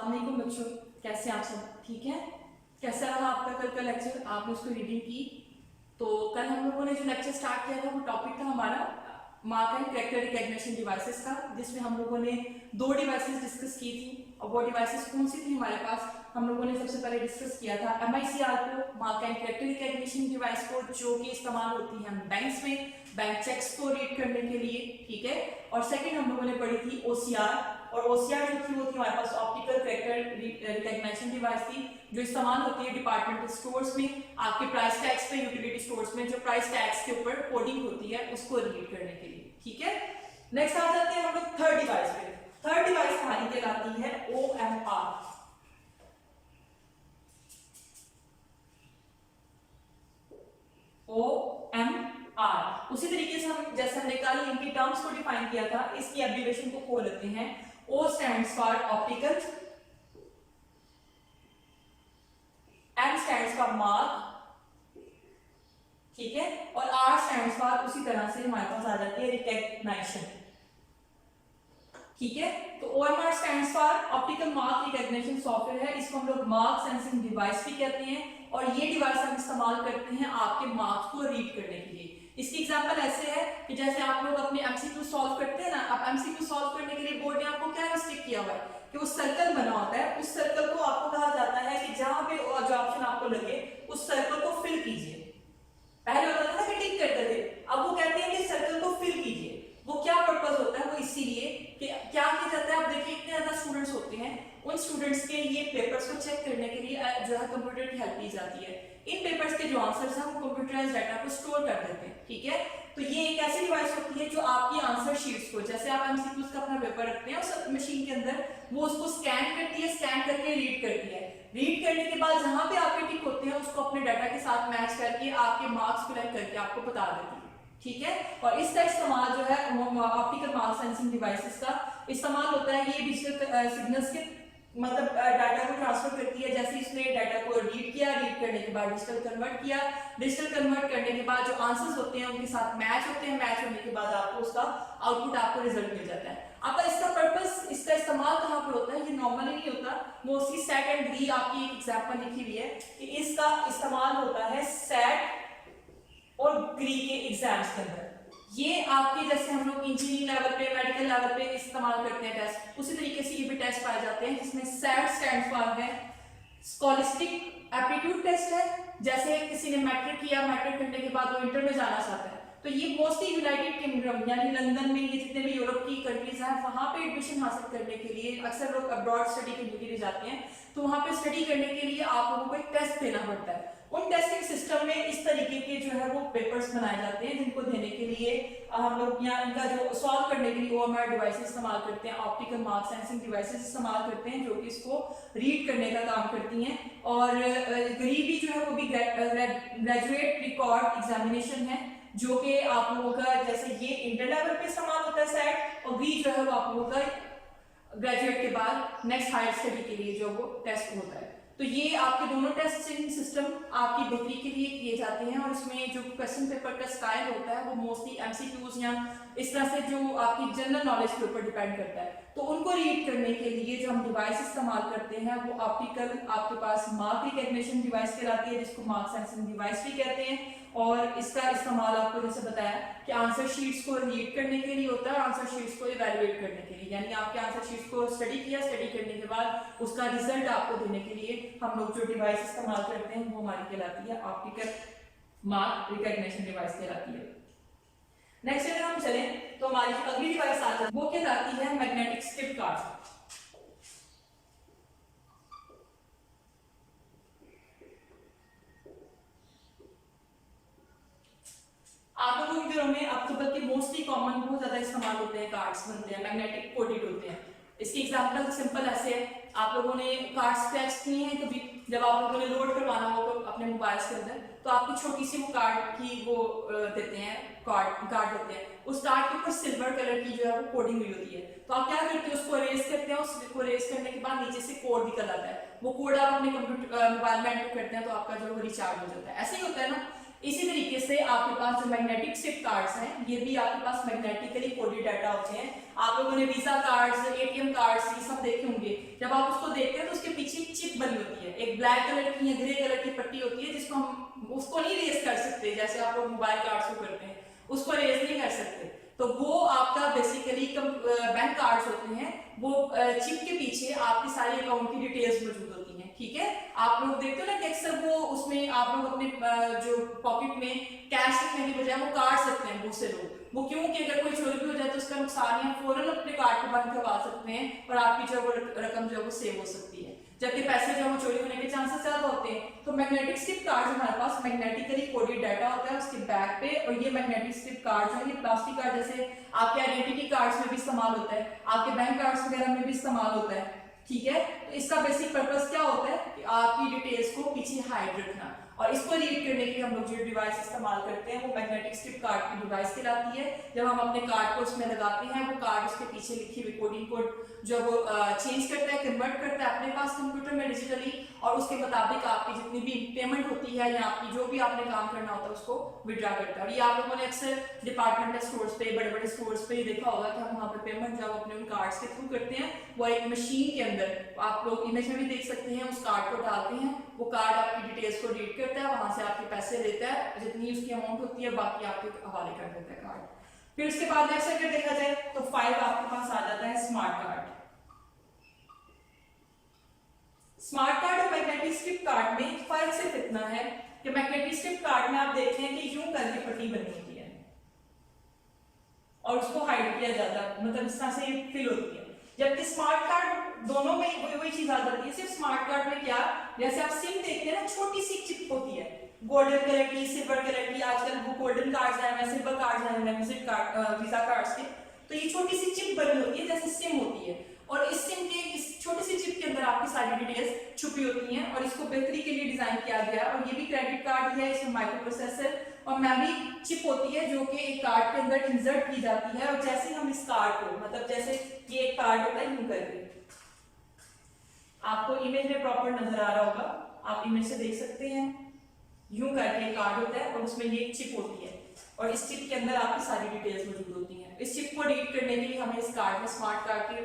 अस्सलाम वालेकुम बच्चों, कैसे आप सब? ठीक है। कैसा रहा आपका कल का लेक्चर? आपने उसको रीडिंग की? तो कल हम लोगों ने जो लेक्चर स्टार्ट किया था वो टॉपिक था हमारा mark and character recognition devices का, जिसमें हम लोगों ने 2 डिवाइसेस डिस्कस की थी। और वो डिवाइसेस कौन सी थी हमारे पास? हम लोगों ने सबसे पहले डिस्कस किया था MICR को, mark and character recognition device को, जो कि इस्तेमाल होती है बैंक्स में बैंक चेक्स को रीड करने के लिए। ठीक है। और सेकंड हम लोगों ने पढ़ी थी OCR, और OCR जो थी वो थी हमारे पास ऑप्टिकल कैरेक्टर रिकॉग्निशन डिवाइस थी, जो इस्तेमाल होती है डिपार्टमेंटल स्टोर्स में, आपके प्राइस टैग्स पे, यूटिलिटी स्टोर्स में जो प्राइस टैग्स के ऊपर कोडिंग होती है उसको रीड करने के लिए। ठीक है। नेक्स्ट आ जाते हैं हम लोग थर्ड डिवाइस पे। थर्ड डिवाइस हमारी कहलाती है OMR। OMR उसी तरीके से हम जैसे हमने कल इनकी टर्म्स को डिफाइन किया था, इसकी एब्रिविएशन को खोल लेते हैं। O stands for optical, M stands for mark, ठीक है, और R स्टैंड्स फॉर उसी तरह से हमारे पास आ जाती है रिकॉग्निशन। ठीक है। तो OMR stands for optical mark recognition software है, इसको हम लोग मार्क सेंसिंग डिवाइस भी कहते हैं, और ये डिवाइस हम इस्तेमाल करते हैं आपके मार्क्स को रीड करने के लिए। इसकी एग्जांपल ऐसे है कि जैसे आप लोग अपने MCQ सॉल्व करते हैं ना, आप MCQ सॉल्व करने के लिए बोर्ड ने आपको क्या रिस्ट्रिक्ट किया हुआ है कि वो सर्कल बना होता है, उस सर्कल को आपको कहा जाता है कि जहां पे जो ऑप्शन आपको लगे उस सर्कल को फिल कीजिए। पहले होता था ना कि टिक करते थे, अब वो कहते हैं कि सर्कल को फिल कीजिए। वो क्या पर्पस होता है? वो इसीलिए कि क्या किया जाता है, आप देखिए इतने ज्यादा स्टूडेंट्स होते हैं, उन स्टूडेंट्स के ये पेपर्स को चेक करने के लिए जो है कंप्यूटर की हेल्प ली जाती है। इन पेपर्स के जो आंसर्स हैं वो कंप्यूटराइज्ड डाटा को स्टोर कर देते हैं। ठीक है। तो ये एक ऐसी डिवाइस होती है जो आपकी आंसर शीट्स को, जैसे आप MCQs का अपना पेपर रखते हैं उस मशीन के अंदर, वो उसको स्कैन करती है, स्कैन करके रीड करती है। रीड करने के बाद जहां पे आपके टिक होते हैं उसको अपने डाटा के साथ मैच करके आपके मार्क्स कलेक्ट करके आपको बता देती है। ठीक है। और इसका इस्तेमाल जो है ऑप्टिकल मार्क सेंसिंग डिवाइसेस का इस्तेमाल होता है, ये डिजिटल सिग्नल्स के मतलब डाटा को ट्रांसफर करती है। जैसे इसने डाटा को रीड किया, रीड करने के बाद डिजिटल कन्वर्ट किया, डिजिटल कन्वर्ट करने के बाद जो आंसर्स होते हैं उनके साथ मैच होते हैं, मैच होने के बाद आपको उसका आउटपुट, आपको रिजल्ट मिल जाता है। अब इसका पर्पस, इसका इस्तेमाल कहाँ पर होता है? ये नॉर्मली नहीं होता, मोस्टली सेट एंड ग्री आपकी एक एग्जाम्पल लिखी हुई है कि इसका इस्तेमाल होता है सेट और ग्री के एग्जाम्स के अंदर। ये आपके जैसे हम लोग इंजीनियरिंग लेवल पे, मेडिकल लेवल पे इस्तेमाल करते हैं टेस्ट, उसी तरीके से ये भी टेस्ट पाए जाते हैं जिसमें सेट स्टैंड फॉर है स्कॉलिस्टिक एप्टीट्यूड टेस्ट है। जैसे किसी ने मैट्रिक किया, मैट्रिक करने के बाद वो इंटर में जाना चाहता है, तो ये मोस्टली यूनाइटेड किंगडम यानी लंदन में, ये जितने भी यूरोप की कंट्रीज हैं वहां पे एडमिशन हासिल करने के लिए अक्सर लोग अब्रॉड स्टडी करने के लिए जाते हैं, तो वहां पे स्टडी करने के लिए आप लोगों को एक टेस्ट देना पड़ता है। उन टेस्टिंग सिस्टम में इस तरीके के जो है वो पेपर्स बनाए जाते हैं, जिनको देने के लिए हम लोग यहाँ इनका जो सॉल्व करने के लिए OMR डिवाइसेस इस्तेमाल करते हैं, ऑप्टिकल मार्क सेंसिंग डिवाइसेस इस्तेमाल करते हैं, जो कि इसको रीड करने का काम करती हैं। और गरीबी जो है वो भी ग्रेजुएट रिकॉर्ड एग्जामिनेशन है, जो कि आप लोगों का जैसे ये इंटर लेवल पे इस्तेमाल होता है सेट, और बी जो है वो आप लोगों का ग्रेजुएट के बाद नेक्स्ट हायर स्टडी के लिए जो वो टेस्ट होता है। तो ये आपके दोनों टेस्टिंग सिस्टम आपकी बेहतरी के लिए किए जाते हैं, और इसमें जो क्वेश्चन पेपर का स्टाइल होता है वो मोस्टली MCQs या इस तरह से जो आपकी जनरल नॉलेज के ऊपर डिपेंड करता है। तो उनको रीड करने के लिए जो हम डिवाइस इस्तेमाल करते हैं वो ऑप्टिकल आपके पास मार्क रिकॉग्निशन डिवाइस कहलाती है, जिसको मार्क सेंसिंग डिवाइस भी कहते हैं। और इसका इस्तेमाल आपको जैसे बताया कि आंसर शीट्स को रीड करने के लिए होता है, आंसर शीट्स को इवैल्यूएट करने के लिए, यानी आपके आंसर शीट्स को स्टडी किया, स्टडी करने के बाद उसका रिजल्ट आपको देने के लिए हम लोग जो डिवाइस इस्तेमाल करते हैं वो हमारी कहलाती है ऑप्टिकल मार्क रिकॉग्निशन डिवाइस कहलाती है। नेक्स्ट अगर हम चलें तो हमारी अगली डिवाइस आती है वो कहलाती है मैग्नेटिक स्ट्रिप कार्ड। आप लोगों के घरों में अब तो बल्कि मोस्टली कॉमन बहुत ज्यादा इस्तेमाल होते हैं, कार्ड्स बनते हैं, मैग्नेटिक कोटेड होते हैं। इसकी एग्जांपल सिंपल ऐसे है, आप लोगों ने कार्ड स्क्रैच किए हैं कभी, जब आप लोगों ने लोड करवाना हो तो अपने मोबाइल के अंदर, तो आपकी छोटी सी वो कार्ड की वो देते हैं, कार्ड देते हैं, उस कार्ड के ऊपर सिल्वर कलर की जो है वो कोडिंग हुई होती है। तो आप क्या करते हैं, उसको इरेज करते हैं, उसको इरेज करने के बाद नीचे से कोड निकल आता है, वो कोड आप अपने कंप्यूटर मोबाइल में एंटर करते हैं तो आपका जो है रिचार्ज हो जाता है। ऐसे ही होता है ना। इसी तरीके से आपके पास जो मैग्नेटिक स्ट्रिप कार्ड्स हैं, ये भी आपके पास मैग्नेटिकली कोडेड डाटा होते हैं। आप लोगों लोगों ने वीजा कार्ड्स, एटीएम कार्ड्स ये सब देखे होंगे। जब आप उसको देखते हैं तो उसके पीछे एक चिप बनी होती है, एक ब्लैक कलर की या ग्रे कलर की पट्टी होती है, जिसको हम उसको नहीं रेज कर सकते जैसे आप लोग मोबाइल कार्ड्स को करते हैं, उसको रेज नहीं कर सकते। तो वो आपका बेसिकली बैंक कार्ड्स होते हैं, वो चिप के पीछे आपकी सारी अकाउंट की डिटेल्स मौजूद होती हैं, ठीक है। आप लोग देखते हो ना कि अक्सर वो उसमें आप लोग अपने जो पॉकेट में कैश रखने की बजाय वो कार्ड रखते हैं बहुत से लोग। वो क्यों कि अगर कोई चोरी भी हो जाए तो उसका नुकसान है, फौरन अपने कार्ड को बंद करवा सकते हैं और आपकी जो रकम जो है वो सेव हो सकती है। जबकि पैसे जो वो चोरी होने के चांसेस ज्यादा होते हैं। तो मैग्नेटिक स्ट्रिप कार्ड हमारे पास मैग्नेटिकली कोडेड डाटा होता है उसके बैक पे, और ये मैग्नेटिक स्ट्रिप कार्ड जो है ये प्लास्टिक कार्ड जैसे आपके आइडेंटिटी कार्ड्स में भी इस्तेमाल होता है, आपके बैंक कार्ड्स वगैरह में भी इस्तेमाल होता है, ठीक है। तो इसका बेसिक पर्पस क्या होता है कि आपकी डिटेल्स को पीछे हाइड रखना, और इसको रीड करने के लिए हम लोग जो डिवाइस इस्तेमाल करते हैं वो मैग्नेटिक स्ट्रिप कार्ड की डिवाइस कहलाती है। जब हम अपने कार्ड को उसमें लगाते हैं वो कार्ड उसके पीछे लिखी हुई कोडिंग कोड जो वो चेंज करता है, कन्वर्ट करता है अपने पास कंप्यूटर में डिजिटली, और उसके मुताबिक आपकी जितनी भी पेमेंट होती है या आपकी जो भी आपने काम करना होता है उसको विड्रॉ करता है। और ये आप लोगों ने अक्सर डिपार्टमेंटल स्टोर्स पे, बड़े बड़े स्टोर्स पे देखा होगा कि हम वहाँ पे पेमेंट जब अपने उन कार्ड्स के थ्रू करते हैं, वो एक मशीन के अंदर आप लोग इमेज में भी देख सकते हैं, उस कार्ड को डालते हैं, वो कार्ड आपकी डिटेल्स को रीड करता है, वहां से आपके पैसे लेता है, जितनी उसकी अमाउंट होती है बाकी आपके हवाले कर देता है कार्ड। फिर उसके बाद नेक्स्ट अगर देखा जाए तो 5 आपके पास आ जाता है स्मार्ट कार्ड। स्मार्ट कार्ड और मैग्नेटिक स्ट्रिप कार्ड में फर्क सिर्फ इतना है कि मैग्नेटिक स्ट्रिप कार्ड में आप देखते हैं कि यूं करके पट्टी बनी होती है और उसको हाइड किया जाता है, मतलब इस तरह से फिल होती है। जबकि स्मार्ट कार्ड दोनों में वही चीज आ जाती है, सिर्फ स्मार्ट कार्ड में क्या, जैसे आप सिम देखते हैं ना, छोटी सी चिप होती है गोल्डन कलर की, सिल्वर कलर की, आजकल वो गोल्डन कार्ड्स आए हैं, सिल्वर कार्ड्स आए हैं, विजिट कार्ड, वीजा कार्ड्स के, तो ये छोटी सी चिप बनी होती है जैसे सिम होती है, और इस सिम के इस छोटी सी चिप के अंदर आपकी सारी डिटेल्स छुपी होती हैं, और इसको बेहतरी के लिए डिजाइन किया गया है। और ये भी क्रेडिट कार्ड है, इसमें माइक्रो प्रोसेसर और मेमोरी चिप होती है जो कि एक कार्ड के अंदर इंसर्ट की जाती है, और जैसे हम इस कार्ड को, मतलब जैसे ये एक कार्ड होता है यूं करके, आपको इमेज में प्रॉपर नजर आ रहा होगा, आप इमेज से देख सकते हैं, यूं करके कार्ड होता है और उसमें ये एक चिप होती है, और इस चिप के अंदर आपकी सारी डिटेल्स मौजूद होती हैं। इस चिप को रीड करने के लिए हमें इस कार्ड में स्मार्ट कार्ड के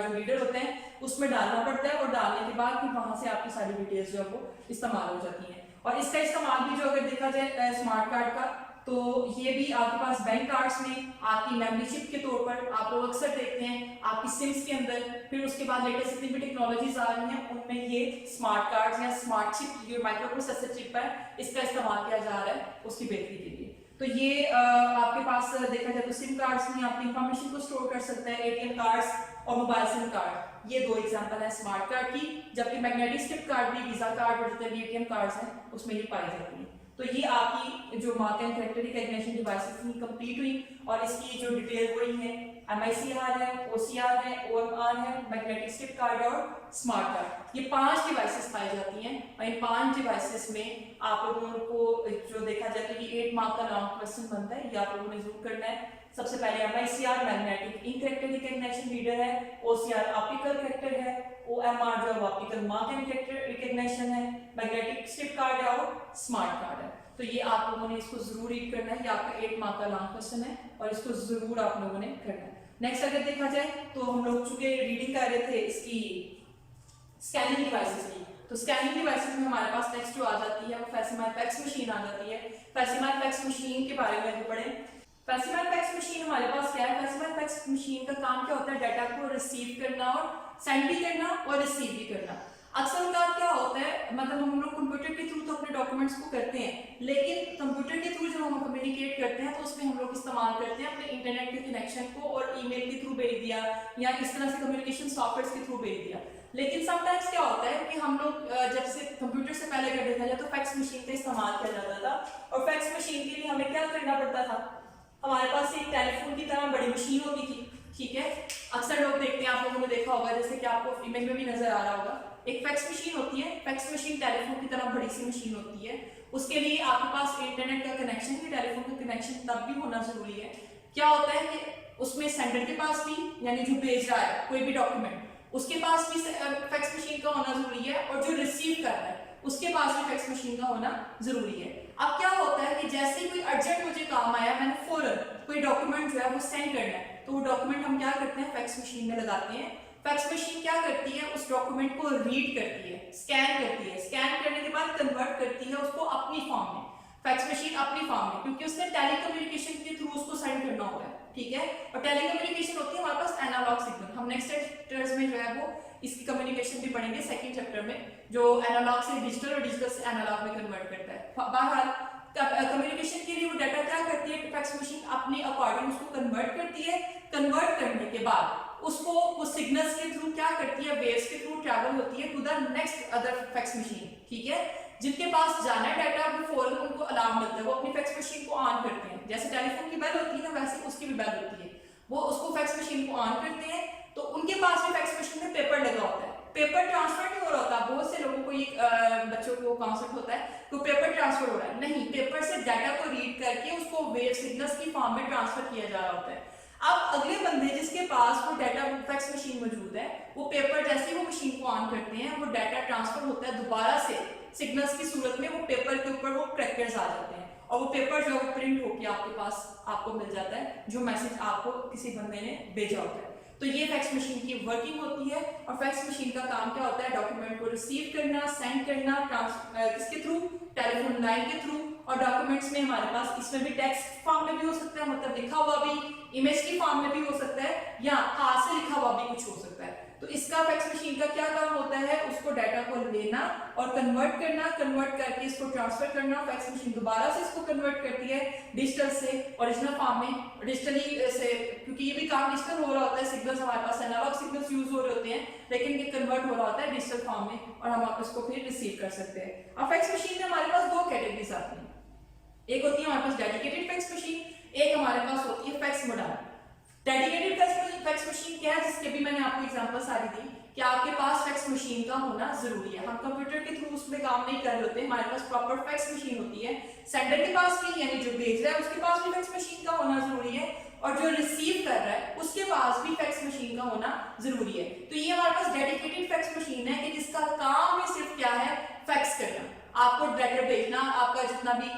जो रीडर होते हैं उसमें डालना पड़ता है, और डालने के बाद फिर वहां से आपकी सारी डिटेल्स जो है वो इस्तेमाल हो जाती हैं। और इसका इस्तेमाल भी जो अगर देखा जाए स्मार्ट कार्ड का, तो ये भी आपके पास बैंक कार्ड्स में आपकी मेमोरी चिप के तौर पर आप लोग अक्सर देखते हैं आपकी सिम्स के अंदर। फिर उसके बाद लेटेस्ट जितनी भी टेक्नोलॉजीज आ रही हैं उनमें ये स्मार्ट कार्ड्स या स्मार्ट चिप, जो माइक्रो प्रोसेसर चिप है, इसका इस्तेमाल किया जा रहा है उसकी बेहतरी के लिए। तो ये आपके पास देखा जाए तो सिम कार्ड्स में आपकी इंफॉर्मेशन को स्टोर कर सकता है, एटीएम कार्ड्स और मोबाइल सिम कार्ड, ये दो एग्जांपल है स्मार्ट कार्ड की। जबकि मैग्नेटिक स्ट्रिप कार्ड भी, वीजा कार्ड और जितने भी एटीएम कार्ड्स हैं उसमें ये पाई जाती है। तो ये आपकी जो mark and character recognition devices complete हुई, और इसकी जो डिटेल वही है MICR है, OCR है, OMR है, मैग्नेटिक स्ट्रिप कार्ड और स्मार्ट कार्ड, ये 5 डिवाइसेस पाई जाती हैं। और इन 5 डिवाइसेस में आप लोगों को जो देखा जाए तो ये 8 मार्क का लॉन्ग क्वेश्चन बनता है, ये आप लोगों ने जरूर करना है। सबसे पहले MICR मैग्नेटिक इन कैरेक्टर रिकॉग्निशन रीडर है, OCR ऑप्टिकल कैरेक्टर है, OMR जो optical mark and character recognition है, मैग्नेटिक स्ट्रिप कार्ड है और स्मार्ट कार्ड है। तो ये आप लोगों ने इसको जरूर रीड करना है, ये आपका 8 मार्क का लॉन्ग क्वेश्चन है और इसको जरूर आप लोगों ने करना है। नेक्स्ट अगर देखा जाए तो हम लोग चूंकि रीडिंग कर रहे थे इसकी स्कैनिंग डिवाइसेस की, तो स्कैनिंग डिवाइसेस में हमारे पास नेक्स्ट जो आ जाती है वो फैसिमार फैक्स मशीन आ जाती है। फैसिमार फैक्स मशीन के बारे में पढ़े। फैसिमार फैक्स मशीन हमारे पास क्या है, फैसिमार फैक्स मशीन का काम क्या होता है, डाटा को रिसीव करना और सेंड भी करना और रिसीव भी करना। अक्सर बार क्या होता है, मतलब हम लोग कंप्यूटर के थ्रू तो अपने डॉक्यूमेंट्स को करते हैं, लेकिन कंप्यूटर के थ्रू जब हम कम्युनिकेट करते हैं तो उसमें हम लोग इस्तेमाल करते हैं अपने इंटरनेट के कनेक्शन को, और ईमेल के थ्रू भेज दिया या इस तरह से कम्युनिकेशन सॉफ्टवेयर के थ्रू भेज दिया। लेकिन समटाइम्स क्या होता है कि हम लोग जब से कंप्यूटर से पहले अगर देखा जाए तो फैक्स मशीन का इस्तेमाल किया जाता था, और फैक्स मशीन के लिए हमें क्या करना पड़ता था, हमारे पास एक टेलीफोन की तरह बड़ी मशीन होती थी, ठीक है। अक्सर लोग देखते हैं, आप लोगों ने देखा होगा, जैसे कि आपको इमेज में भी नजर आ रहा होगा, एक फैक्स मशीन होती है। फैक्स मशीन टेलीफोन की तरह बड़ी सी मशीन होती है, उसके लिए आपके पास इंटरनेट का कनेक्शन भी, टेलीफोन का कनेक्शन तब भी होना जरूरी है। क्या होता है कि उसमें सेंडर के पास भी, यानी जो भेज रहा है कोई भी डॉक्यूमेंट, उसके पास भी फैक्स मशीन का होना जरूरी है, और जो रिसीव कर रहा है उसके पास भी फैक्स मशीन का होना जरूरी है। अब क्या होता है कि जैसे कोई अर्जेंट मुझे काम आया, मैंने फौरन कोई डॉक्यूमेंट जो है वो सेंड करना है, तो वो डॉक्यूमेंट हम क्या करते हैं, फैक्स मशीन में लगाते हैं। फैक्स मशीन क्या करती है, उस डॉक्यूमेंट को रीड करती है, स्कैन करती है, स्कैन करने के बाद कन्वर्ट करती है उसको अपनी फॉर्म में, फैक्स मशीन अपनी फॉर्म में, क्योंकि उसने टेलीकम्युनिकेशन के थ्रू उसको सेंड करना होता है, ठीक है। और टेलीकम्युनिकेशन होती है हमारे पास एनालॉग सिग्नल, हम नेक्स्ट चैप्टर्स में जो है वो इसकी कम्युनिकेशन भी पढ़ेंगे सेकंड चैप्टर में, जो एनालॉग से डिजिटल और डिजिटल से एनालॉग में कन्वर्ट करता है। बहरहाल कम्युनिकेशन के लिए वो डाटा क्या करती है, फैक्स मशीन अपने अकॉर्डिंग उसको कन्वर्ट करती है। कन्वर्ट करने के बाद उसको वो सिग्नल्स के थ्रू क्या करती है, वेव्स के थ्रू ट्रैवल होती है to the next other fax machine, ठीक है। जिनके पास जाना है डाटा, वो फौरन उनको अलार्म मिलता है, वो अपनी फैक्स मशीन को ऑन करते हैं, जैसे टेलीफोन की बेल होती है ना, वैसे उसकी भी बेल होती है, वो उसको फैक्स मशीन को ऑन करते हैं। तो उनके पास भी फैक्स मशीन में पेपर लगा होता है, पेपर ट्रांसफर नहीं हो रहा होता, बहुत से लोगों को ये बच्चों को कॉन्सेप्ट होता है तो पेपर ट्रांसफर हो रहा है, नहीं, पेपर से डाटा को रीड करके उसको वेव सिग्नल्स की फॉर्म में ट्रांसफर किया जा रहा होता है। अब अगले बंदे जिसके पास वो डाटा फैक्स मशीन मौजूद है, वो पेपर जैसे ही वो मशीन को ऑन करते हैं, वो डाटा ट्रांसफर होता है दोबारा से सिग्नल्स की सूरत में, वो पेपर के ऊपर वो क्रैकर्स आ जाते हैं और वो पेपर जो है प्रिंट होके आपके पास आपको मिल जाता है, जो मैसेज आपको किसी बंदे ने भेजा होता है। तो ये फैक्स मशीन की वर्किंग होती है। और फैक्स मशीन का काम क्या होता है, डॉक्यूमेंट को रिसीव करना, सेंड करना, किसके थ्रू, टेलीफोन लाइन के थ्रू। और डॉक्यूमेंट्स में हमारे पास इसमें भी टेक्स्ट फॉर्म में भी हो सकता है, मतलब लिखा हुआ भी, इमेज की फॉर्म में भी हो सकता है, या हाथ से लिखा हुआ भी कुछ हो सकता है। तो इसका फैक्स मशीन का क्या काम होता है, उसको डाटा को लेना और कन्वर्ट करना, कन्वर्ट करके इसको ट्रांसफर करना, फैक्स मशीन दोबारा से इसको कन्वर्ट करती है डिजिटल से ओरिजिनल फॉर्म में, डिजिटली से, क्योंकि ये भी काम डिजिटल हो रहा होता है, सिग्नल्स हमारे पास एनालॉग सिग्नल्स यूज हो रहे होते हैं, लेकिन ये कन्वर्ट हो रहा होता है डिजिटल फॉर्म में और हम इसको फिर रिसीव कर सकते हैं। अब फैक्स मशीन में हमारे पास दो कैटेगरीज आती हैं, एक होती है हमारे पास डेडिकेटेड फैक्स मशीन, एक हमारे पास होती है फैक्स मोडाम। डेडिकेटेड फैक्स मशीन क्या है, जिसके भी मैंने आपको एग्जांपल सारी दी कि आपके पास फैक्स मशीन का होना जरूरी है। हम कंप्यूटर के थ्रू उसमें काम नहीं कर रहे होते, हमारे पास प्रॉपर फैक्स मशीन होती है, सेंडर के पास भी, यानी जो भेज रहा है उसके पास भी फैक्स मशीन का होना जरूरी है, और जो रिसीव कर रहा है उसके पास भी फैक्स मशीन का होना जरूरी है। तो ये हमारे पास डेडिकेटेड फैक्स मशीन है कि जिसका काम ही सिर्फ क्या है, फैक्स करना, आपको डाटा भेजना, आपका जितना भी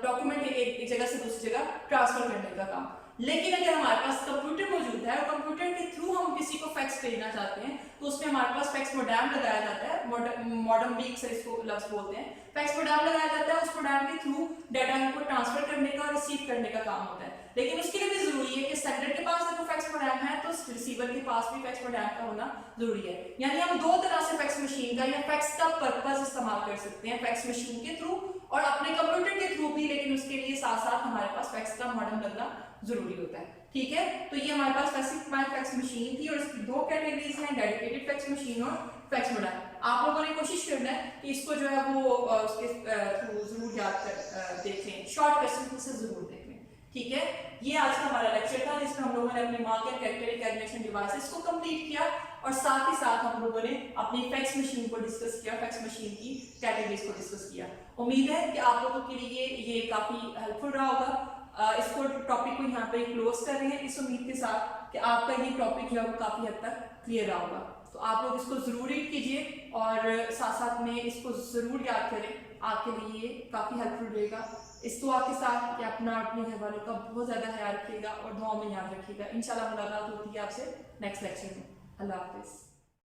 डॉक्यूमेंट है एक जगह से दूसरी जगह ट्रांसफर करने का काम। लेकिन अगर हमारे पास कंप्यूटर मौजूद है और कंप्यूटर के थ्रू हम किसी को फैक्स भेजना चाहते हैं, तो उसमें हमारे पास फैक्स मोडेम लगाया जाता है, मॉडर्न भी अक्सर इसको लफ्ज बोलते हैं, फैक्स मोडेम लगाया जाता है, उस मोडेम के थ्रू डाटा को ट्रांसफर करने का और रिसीव करने का काम होता है। लेकिन उसके लिए भी जरूरी है कि सेंडर के पास अगर फैक्स मोडेम है तो रिसीवर के पास भी फैक्स मोडेम का होना जरूरी है। यानी हम दो तरह से फैक्स मशीन का या फैक्स का पर्पस इस्तेमाल कर सकते हैं, फैक्स मशीन के थ्रू और अपने कंप्यूटर के थ्रू भी, लेकिन उसके लिए साथ साथ हमारे पास फैक्स का मॉडम लगना जरूरी होता है, ठीक है। तो ये हमारे पास फैक्स मशीन थी और इसकी दो कैटेगरीज हैं, डेडिकेटेड फैक्स मशीन और फैक्स मोडेम। आप लोगों ने कोशिश करना है कि इसको जो है वो उसके थ्रू जरूर याद कर देखें, शॉर्ट क्वेश्चन से जरूर देखें, ठीक है। ये आज का हमारा लेक्चर था जिसमें हम लोगों ने अपनी mark and character recognition devices को कंप्लीट किया और साथ ही साथ हम लोगों ने अपनी फैक्स मशीन को डिस्कस किया, फैक्स मशीन की कैटेगरीज को डिस्कस किया। उम्मीद है कि आप लोगों के लिए ये काफी हेल्पफुल रहा होगा। इसको टॉपिक को यहाँ पे क्लोज कर रहे हैं इस उम्मीद के साथ कि आपका ये टॉपिक जो है वो काफी हद तक क्लियर रहा होगा। तो आप लोग इसको जरूर रीड कीजिए और साथ साथ में इसको जरूर याद करें, आपके लिए काफी हेल्पफुल रहेगा। इस दुआ के साथ कि अपना अपने घर वालों का बहुत ज्यादा ख्याल रखिएगा और दुआ में याद रखिएगा। इंशाल्लाह मुलाकात होती है आपसे नेक्स्ट लेक्चर में। अल्लाह हाफिज।